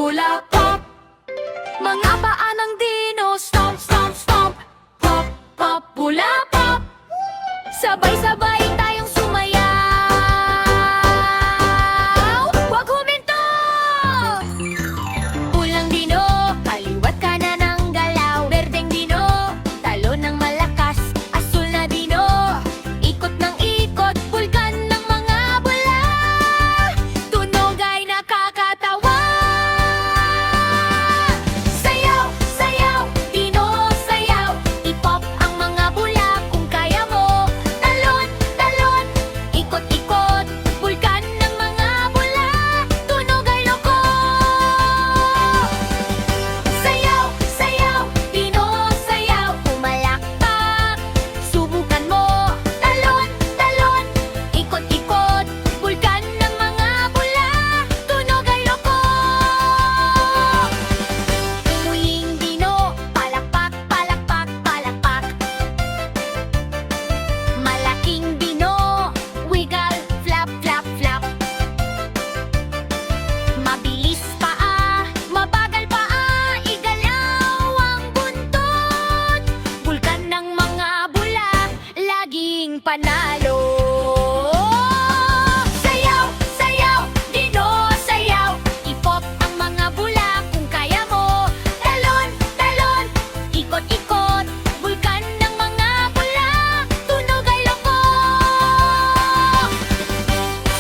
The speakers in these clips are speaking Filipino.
bula, pop. Mga paa ng dino, stomp, stomp, stomp. Pop, pop, bula, pop. Sabay-sabay tayong sumayaw. Huwag huminto! Pulang dino, kaliwat kanan ng galaw. Berdeng dino, talon ng malakas. Asul na dino, ikot ng ikot. Bulkan ng mga bula. Tunog ay nakakatawa. Sayaw, sayaw, dino, sayaw. I-pop ang mga bula kung kaya mo. Talon, talon, ikot-ikot. Bulkan ng mga bula. Tunog ay loko. Sayaw, sayaw, dino, sayaw. Pumalakpak, subukan mo. Talon, talon, ikot-ikot. Bulkan ng mga bula. Tunog ay loko. Umuling dino, palakpak, palakpak, palakpak. Malaking dino, wiggle, flap, flap, flap. Mabilis paa, mabagal paa, igalaw ang buntot. Bulkan ng mga bula, laging panalo. Sayaw, sayaw, dino, sayaw. I-pop ang mga bula kung kaya mo. Talon, talon, ikot-ikot. Bulkan ng mga bula, tunog ay loko.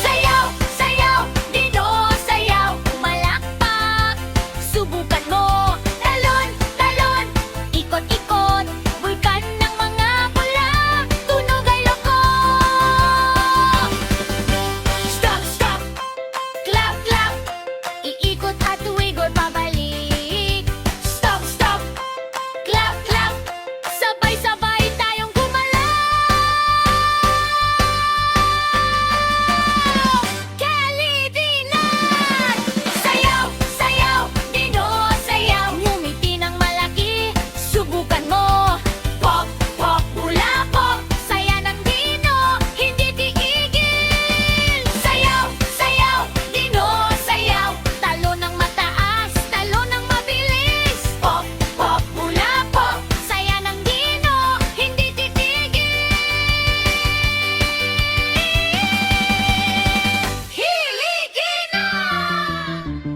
Sayaw, sayaw, dino, sayaw. Malakpak, subukan mo. Talon, talon, ikot-ikot. Bulkan ng mga bula, tunog ay loko. Stop, stop, clap, clap. Iikot at tuwigod pabalik. Stop, stop, clap, clap. Sabay-sabay tayong gumalaw. Kalidinan! Sayaw, sayaw, dino, sayaw. Ngumiti ng malaki, subukan mo. Pop, pop, bula, pop. Saya ng dino, hindi tiigil. Sayaw, sayaw, dino, sayaw. Talo ng mataas, talo ng mabilis. Pop, pop, bula, pop. Saya ng dino, hindi titigil. Hiligin na!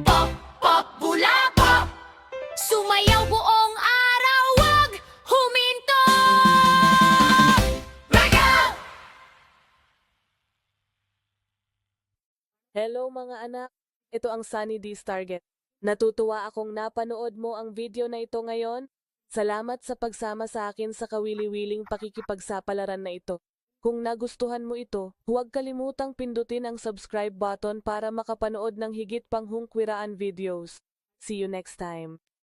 Pop, pop, bula, pop. Sumayaw buong araw, wag huminto! Regal! Hello mga anak, ito ang Sunny D's Target. Natutuwa akong napanood mo ang video na ito ngayon. Salamat sa pagsama sa akin sa kawili-wiling pakikipagsapalaran na ito. Kung nagustuhan mo ito, huwag kalimutang pindutin ang subscribe button para makapanood ng higit pang hungkwiraan videos. See you next time.